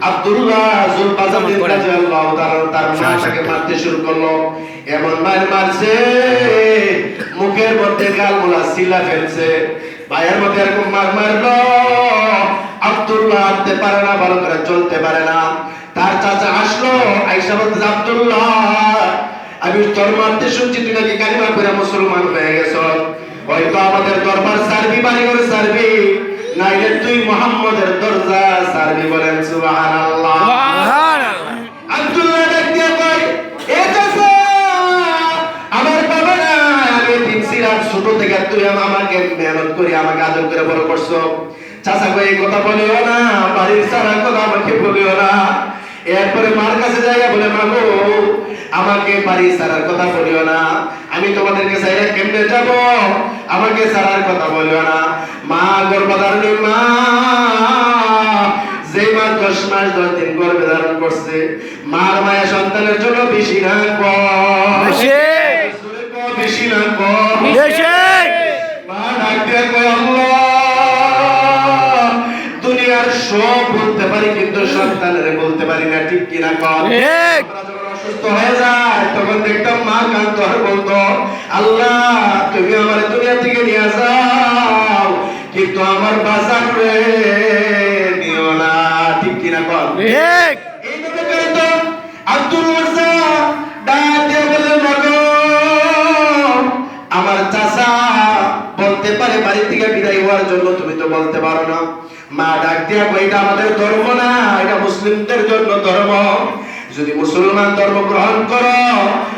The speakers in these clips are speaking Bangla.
আব্দুল্লাহ যুলবাজার রাদিয়াল্লাহু তাআলা তার মাকে মারতে শুরু করলো। এমন মারছে মুখের মধ্যে গালগুলা সিলা ফেলছে। পায়ের মধ্যে এরকম মারলো। আব্দুল্লাহ হাঁটতে পারে না, ভালো করে চলতে পারে না। তার চাচা আসলো, আয়েশা বলতে, আব্দুল্লাহ আমি তোর মারতে শুনছি তুই নাকি কালিমা পড়ে মুসলমান হয়ে গেছ। হয়তো আমাদের দরবার সারবি, বাড়ি করে সারবি, নাইলে তুই মুহাম্মদের দরজা সারবি। বলেন সুবহানাল্লাহ। আব্দুল্লাহ ডাকিয়ে কয়, এ চাচা আমার বাবা না, আমি তিন সিরাত ছোট থেকে তুই আমাকে মেহনত করে আমাকে আদর করে বড় করছো। চাচা কয়, এই কথা বলিও না, বাড়ির সারার কথা আমাকে বলিও না। এরপরে মার কাছে যাইয়া বলে, মা গো আমাকে বাড়ি সারার কথা বলিও না, আমি তোমাদেরকে চাইলে কেমনে যাব, আমাকে সারার কথা বলিও না। মা গর্ভধারণী মা, যে মা 10 মাস 10 দিন গর্ভে ধারণ করছে, মার মায়া সন্তানের জন্য বেশি না কম, বেশি না কম। মা ডাক দিয়ে কয়, আল্লাহ দুনিয়ার সব বলতে পারি কিন্তু সন্তানের বলতে পারি না, ঠিক কিনা কম? অসুস্থ হয়ে যায় তখন দেখতাম মা কাঁদতো আর বলতো, আল্লাহ তুমি আমার দুনিয়া থেকে নিয়ে যাও কিন্তু আমার বাঁচা করে নিও না, ঠিক কিনা কম? এইভাবে কাঁদতো আব্দুল রাজ্জাক। ডাক দিয়ে বললেন, মাগো আমার চাচা বলতে পারে বাড়ি থেকে বিদায় হওয়ার জন্য, তুমি তো বলতে পারো না। মা ডাক দিয়া কই, এটা আমাদের ধর্ম না, এটা মুসলিমদের জন্য ধর্ম। যদি মুসলমান ধর্ম গ্রহণ করো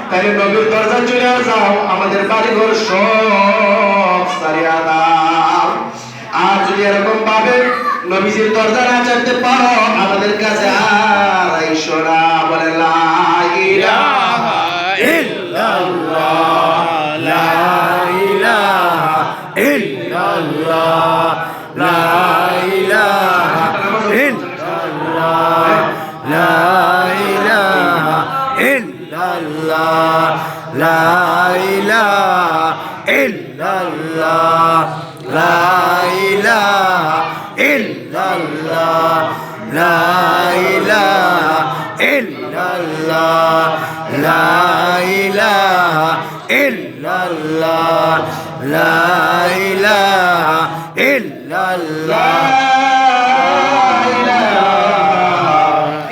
তাহলে নবীর দরজা চলে যাও, আমাদের বাড়ি ঘর সব সারিয়া দাও। আর যদি এরকম ভাবে নবীজির দরজা না চাইতে পারো আমাদের কাছে আর আইসো না। বলে লা ইলাহা ইল্লাল্লাহ, লা ইলাহা ইল্লাল্লাহ, লা ইলাহা ইল্লাল্লাহ, লা ইলাহা ইল্লাল্লাহ, লা ইলাহা ইল্লাল্লাহ, লা ইলাহা ইল্লাল্লাহ, লা ইলাহা ইল্লাল্লাহ, লা ইলাহা ইল্লাল্লাহ, লা ইলাহা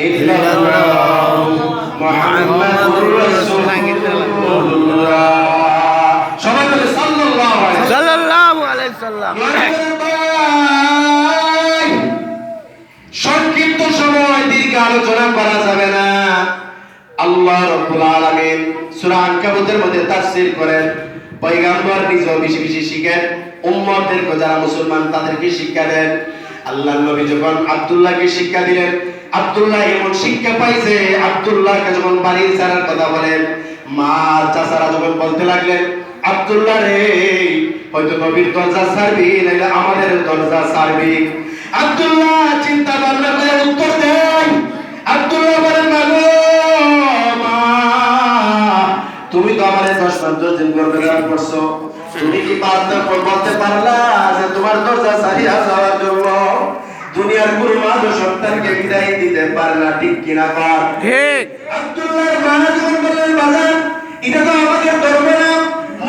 ইল্লাল্লাহ, মুহাম্মাদুর রাসূলুল্লাহ। সবাই বলে সাল্লাল্লাহু আলাইহি সাল্লাম। সংক্ষিপ্ত সময় দীর্ঘ আলোচনা করা যাবে না। আল্লাহ রাব্বুল আলামিন সূরা আনকাবুতের মধ্যে তাফসীর করেন, পয়গম্বর নিজেও বেশি বেশি শিখেন, উম্মতদেরকে যারা মুসলমান তাদেরকে শিক্ষা দেন। আল্লাহর নবী যখন আব্দুল্লাহকে শিক্ষা দিলেন, আব্দুল্লাহ এমন শিক্ষা পাইছে, আব্দুল্লাহকে যখন বাড়ি ছাড়ার কথা বলেন, মা চাচারা যখন বলতে লাগলেন, আব্দুল্লাহ রে হয়তো নবীর দরজা ছাড়বি নাইলে আমাদের দরজা ছাড়বি। আব্দুল্লাহ চিন্তা ভাবনা করে উত্তর দেয়। আব্দুল্লাহ বলেন, মা তুমি তো আমাদের 10 মাস 10 দিন গর্ভে ধারণ করছো, তুমি কি বলতে পারলা যে তোমার দরজা ছাড়িয়া যাওয়ার জন্য? দুনিয়ার কোনো মা তো সন্তানকে বিদায় দিতে পারে না, ঠিক কিনা কর? ঠিক। আব্দুল্লাহর মা যখন বললেন, বাজার এটা তো আমাদের ধর্ম না,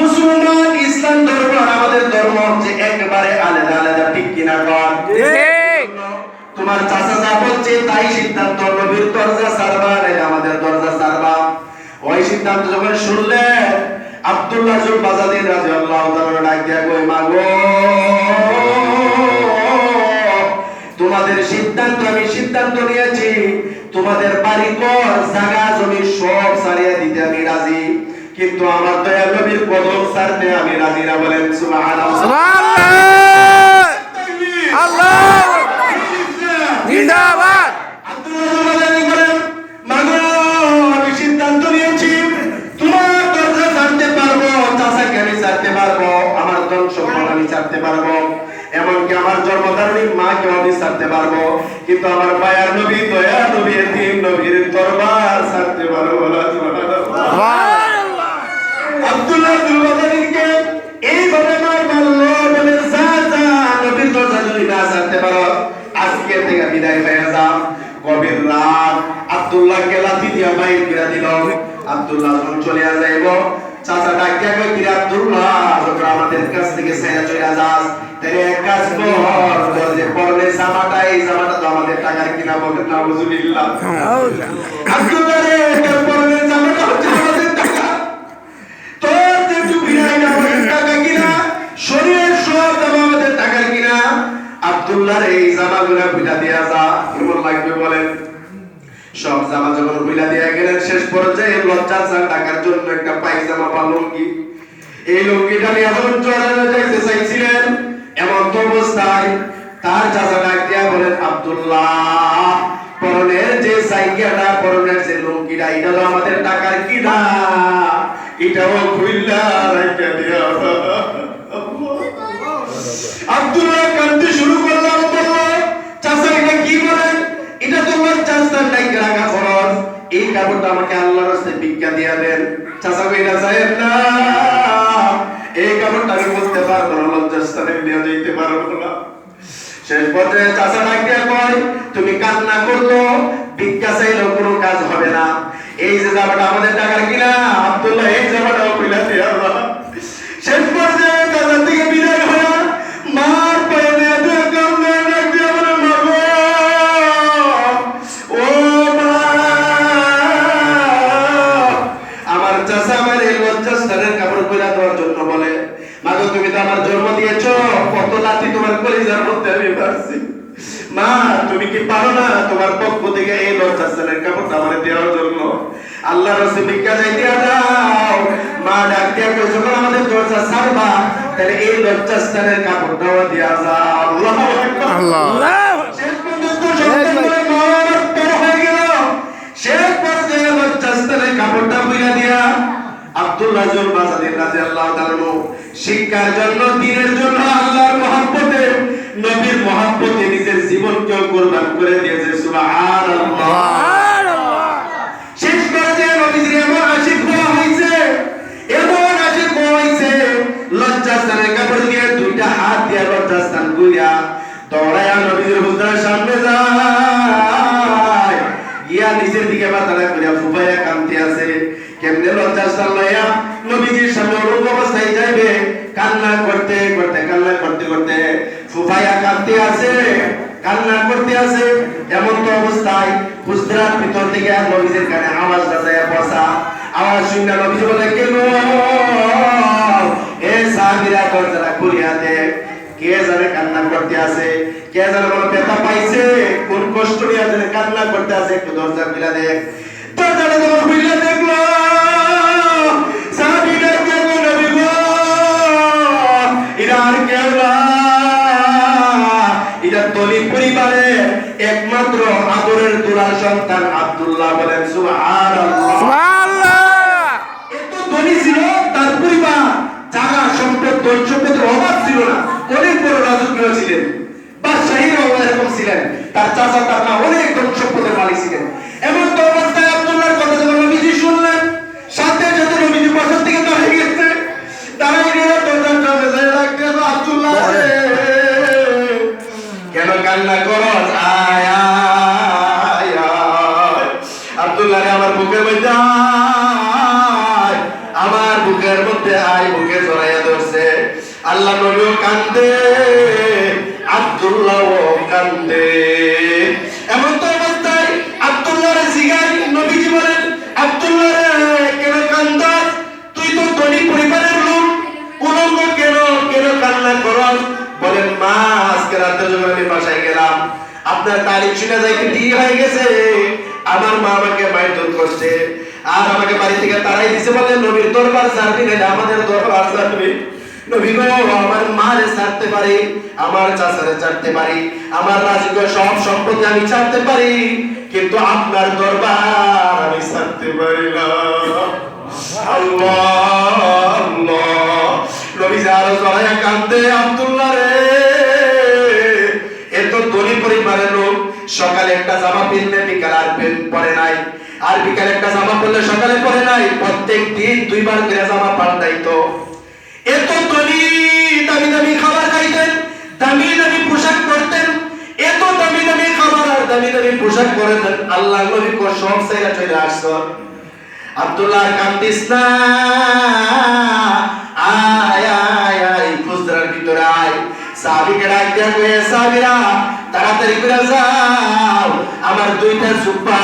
মুসলমান ইসলাম ধর্ম আর আমাদের ধর্ম হচ্ছে একেবারে আলাদা আলাদা, ঠিক কিনা কর? ঠিক। তোমার চাচা যা বলছে তাই সিদ্ধান্ত, নবীর দরজা ছাড়বা নাইলে আমাদের দরজা ছাড়বা। ওই সিদ্ধান্ত যখন শুনলেন, আব্দুল্লাহ যুলবাজার রাদিয়াল্লাহু তাআলা ডাক দিয়া কই, মা গো তোমাদের সিদ্ধান্ত আমি সিদ্ধান্ত নিয়েছি, তোমাদের বাড়ি ঘর জায়গা জমি সব ছাড়িয়ে দিতে আমি রাজি, কিন্তু আমার দয়াল নবীর কদম ছাড়তে আমি রাজি না। বলেন সুবহানাল্লাহ, সুবহানাল্লাহ, আল্লাহু জিন্দাবাদ। আব্দুল্লাহ বলেন, মা গো আমি সিদ্ধান্ত নিয়েছি, তোমার দরজা ছাড়তে পারবো, চাচাকে আমি ছাড়তে পারবো, আমার ধন সম্পদ আমি ছাড়তে পারবো, এমনকি আমার জন্মদারিণী মাকে আমি ছাড়তে পারবো, কিন্তু আমার মায়ার নবী দয়া নবী এতিম নবীর দরবার ছাড়তে পারবো না। সুবহানাল্লাহ। আব্দুল্লাহ যুলবাজারকে এইভাবে মার বললো, বলে যা যা নবীর দরজা যদি না ছাড়তে পারো আজকে থেকে বিদায় হয়ে যাও। আব্দুল্লাহকে লাথি দিয়া বাইর করে দিল। আব্দুল্লাহ যখন চলে যাইব, চাচা ডাক দিয়া কই, কি আব্দুল্লাহ, যখন আমাদের কাছ থেকে ছাইরা চলে যাস, তাহলে এক কাজ কর, তোর যে পরনে জামাটা, এই জামাটা তো আমাদের টাকার কিনা। বলেন নাউজুবিল্লাহ। আব্দুল্লাহ রে, তোর পরনের জামাটা হচ্ছে আমাদের টাকা, তোর যে টুপিটা এটা আমাদের টাকা কিনা, শরীরের সব জামা আমাদের টাকার কিনা। আব্দুল্লাহর এই জামাগুলো বুঝা দিয়া যা, কেমন লাগবে বলেন? সব জামা যখন বুঝা দিয়া গেলেন, শেষ পর্যায়ে লজ্জা ছাড় টাকার জন্য একটা পায়জামা বা লুঙ্গি, এই লুঙ্গিটা নিয়ে যখন চড়ানো যাইতে চাইছিলেন, এমন তো অবস্থায় তার চাচা ডাক দিয়া বলেন, আব্দুল্লাহ, পরনের যে সাইকেলটা, পরনের যে লুঙ্গিটা, এটা তো আমাদের টাকার কিনা, এটাও খুইলা রাইখা দিয়া। আব্দুল্লাহ কাঁদতে শুরু করলাম, বলল, চাচা এটা কি বলেন? এটা তোমার চাচার টাকা রাখা খরচ, এই কাপড়টা আমাকে আল্লাহর রাস্তায় ভিক্ষা দিয়া দেন। চাচা কইরা চাইেন না, এই কাপড়টা আমি বলতে পারবো না, লজ্জাস্থানে নিয়ে যাইতে পারবো না। শেষ পর্যায়ে চাচা ডাক দিয়া কয়, তুমি কান্না করলো, ভিক্ষা চাইলেও কোনো কাজ হবে না, এই যে জামাটা আমাদের টাকার কিনা, আব্দুল্লাহ এই জামাটাও কইলা দিয়া। শেষ পর্যায়ে চাচার থেকে বিদায় হয়ে মার পায়ে দিয়ে কান্না ডাক দিয়া বলে, মা গো, ও মা, আমার চাচা আমার এই লজ্জাস্থানের কাপড় কইরা দেওয়ার জন্য বলে, মা গো, তুমি তো আমার জন্ম দিয়েছো, কত লাথি তোমার কলিজার মধ্যে আমি পারছি, মা তুমি কি পারো না তোমার পক্ষ থেকে এই লজ্জাস্থানের কাপড়টা আমার দেওয়ার জন্য? আল্লাহ রাসূল ভিক্ষা চাইতে দাও। মা ডাক দিয়া কই, যখন আমাদের দরজা ছাড়বা, তাহলে এই লজ্জাস্থানের কাপড়টাও দিয়া যাও। আল্লাহু আকবার, আল্লাহু শেষ পর্যন্ত সন্তানগুলো বড় হয়ে গেল। শেষ পর্যায়ে লজ্জাস্থানের কাপড়টা বুইলা দিয়া আব্দুল্লাহ জুল বাজারি রাদিয়াল্লাহু তাআলা শিক্ষার জন্য, দ্বীনের জন্য, আল্লাহর মহব্বতে, নবীর মহব্বতে নিজের জীবনকে কুরবান করে দিয়েছে। সুবহানাল্লাহ। শেষ পর্যায়ে নবীজির এমন আশিক হওয়া হয়েছে, এমন আশিক হওয়া হয়েছে, লজ্জাস্থানের কাপড় দিয়ে দুইটা হাত দিয়ে লজ্জাস্থান গুইয়া দৌড়ায়া নবীজির হুজরার সামনে যায়, গিয়া নিচের দিকে মাথাটা করিয়া ফুফাইয়া কাঁদতে আছে। কেমনে লজ্জাস্থান লইয়া নবীজির সামনে অনুপ অবস্থায় যাইবে, কান্না করতে করতে, কান্না করতে করতে ফুফাইয়া কাঁদতে আছে, কান্না করতে আছে। এমন তো অবস্থায় হুজরার ভিতর থেকে নবীজির কানে আওয়াজটা যায় বসা। আওয়াজ শুনে নবীজি বলে, কেন এ সাহাবীরা দরজাটা খুলিয়া দে, কে জানে কান্না করতে আছে, কে জানে কোনো ব্যথা পাইছে, কোন কষ্ট নিয়ে জানে কান্না করতে আছে, একটু দরজা খুলে দে। দরজাটা যখন খুলে দেখলো, সাহাবীরা কেন, নবী গো, এরা আর কেউ না, এরা তলি পরিবারের একমাত্র আদরের দুলাল সন্তান আব্দুল্লাহ। বলেন সুবহানাল্লাহ, সুবহানাল্লাহ। এত ধনী ছিল তার পরিবার, জায়গা সম্পদ, ধন সম্পদের অভাব ছিল না, অনেক বড় রাজকীয় ছিলেন, বাদশাহীর এরকম ছিলেন, তার চাচা তার মা অনেক ধন সম্পদের মালিক ছিলেন। এমন তো অবস্থায় আব্দুল্লাহর কথা যখন নবীজি শুনলেন, সাথে সাথে নবীজি পাশের দিকে দাঁড়িয়ে গেছে, দাঁড়িয়ে গিয়ে দরজার সামনে যায় ডাকতে, আব্দুল্লাহ কেন কান্না করস, আয় আয় আয়। আব্দুল্লাহ রে, আমার বুকের মধ্যে আয়, আমার বুকের মধ্যে আয়, বুকে জড়াইয়া ধরছে। আল্লাহ নবীও কান্দে, আব্দুল্লাহও কান্দে। এমন তো অবস্থায় আব্দুল্লাহর জিগাই নবীজি বলেন, আব্দুল্লাহ রে, কেন কান্দাস? তুই তো ধনী পরিবারের লোক, উলঙ্গ কেন, কেন কান্না করস? বলেন, মা আজকে রাতে যখন আমি বাসায় গেলাম, আপনার তারিখ শুনে যাইতে দেরি হয়ে গেছে, আমার মা আমাকে মারধর করছে, আর আমাকে বাড়ি থেকে তাড়াই দিছে। বলে, নবীর দরবার ছাড়বি না, আমাদের দরবার ছাড়বি। নবী গো, আমার মারে ছাড়তে পারি, আমার চাচারে ছাড়তে পারি, আমার রাজকীয় সব সম্পত্তি আমি ছাড়তে পারি, কিন্তু আপনার দরবার আমি ছাড়তে পারি না। আল্লাহ আল্লাহ। নবী আরো জড়াইয়া কান্দে, আব্দুল্লাহ রে, এত ধনী পরিবারের লোক, সকালে একটা জামা পরলে বিকালে আর পরে নাই, আর বিকালে একটা জামা পরলে সকালে পরে নাই, প্রত্যেক দিন দুইবার করে জামা পাল্টাইতো। এত ধনী, দামি দামি খাবার খাইতেন, দামি দামি পোশাক পরতেন, এত দামি দামি খাবার আর দামি দামি পোশাক পরে দেন, আল্লাহ নবী কো সব সাইরা চলে আসছো। আব্দুল্লাহ কান্দিস না, আয় আয় আয় খুজরার ভিতরে আয়। সাহাবীকে ডাক দিয়া কয়ে, সাহাবীরা তাড়াতাড়ি করে যাও, আমার দুইটা জুব্বা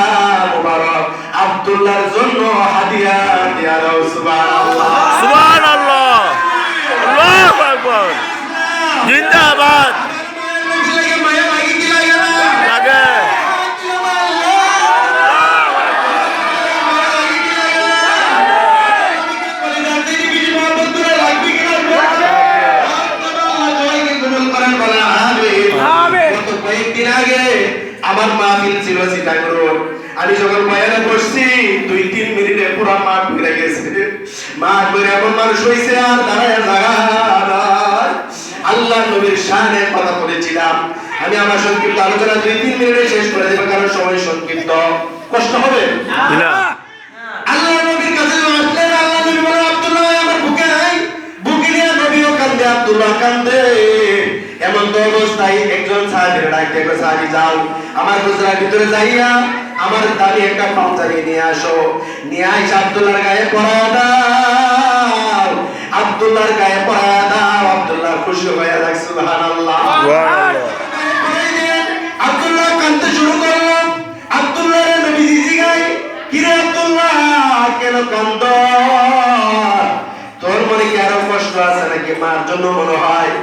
মুবারক আব্দুল্লাহর জন্য হাদিয়া দিয়া দাও। সুবহানাল্লাহ সুবহানাল্লাহ, আল্লাহু আকবার, জিন্দাবাদ। মায়া লাগি কি লাগে না? লাগে। কয়েকদিন আগে আমার মাহফিল ছিল চিটাগং। আমি যখন বয়ানে বসছি 2-3 মিনিটে পুরো মাঠ ঘুরে গেছে। মাঠ ঘুরে এমন মানুষ হয়েছে আর দাঁড়ায় জায়গা। আল্লাহ নবীর শানে কথা বলেছিলাম। আমি আমার সংক্ষিপ্ত আলোচনা 2-3 মিনিটে শেষ করে দেব, কারণ সময় সংক্ষিপ্ত। কষ্ট হবে না। আল্লাহ নবীর কাছে আসলেন, আল্লাহ নবী বলে, আব্দুল্লাহ আমার বুকে আয়। বুকে নিয়ে নবীও কান্দে, আব্দুল্লাহ কান্দে। এমন তো অবস্থায় একজন সাহাবীর ডাক দিয়ে কয়, সাহাবী যাও, আমার হুজরার ভিতরে যাইয়া আমার দামি একটা পাঞ্জাবি নিয়ে আসো। নিয়ে আইসা আব্দুল্লাহর গায়ে পরায়া দাও, আব্দুল্লাহর গায়ে পরায়া দাও। আব্দুল্লাহ খুশি হয়ে যাক। সুবহানাল্লাহ। আব্দুল্লাহ কাঁদতে শুরু করলো। আব্দুল্লাহ নবীজি জিগায়, কিরে আব্দুল্লাহ কেন কান্দ? তোর মনে কি আরো কষ্ট আছে নাকি? মার জন্য মনে হয়,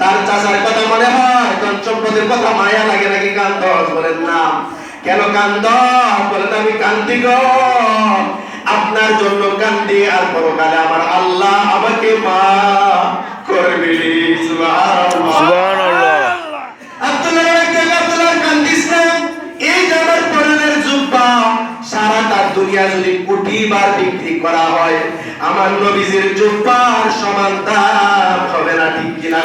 তার চাচার কথা মনে হয়, তোর সম্পদের কথা মায়া লাগে নাকি কান্দ? বলেন না। কেন কান্দ? বলেন আমি কান্দি গো, আপনার জন্য কান্দি, আর পরকালে আমার আল্লাহ আমাকে মাফ করবে। সুবহানাল্লাহ সুবহানাল্লাহ। আব্দুল্লাহ কান্দিস না। এই যে আমার পরনের জুব্বা সারাটা দুনিয়া যদি কোটি বার বিক্রি করা হয়, আমার নবীজির জুব্বার সমান দাম হবে না, ঠিক কিনা?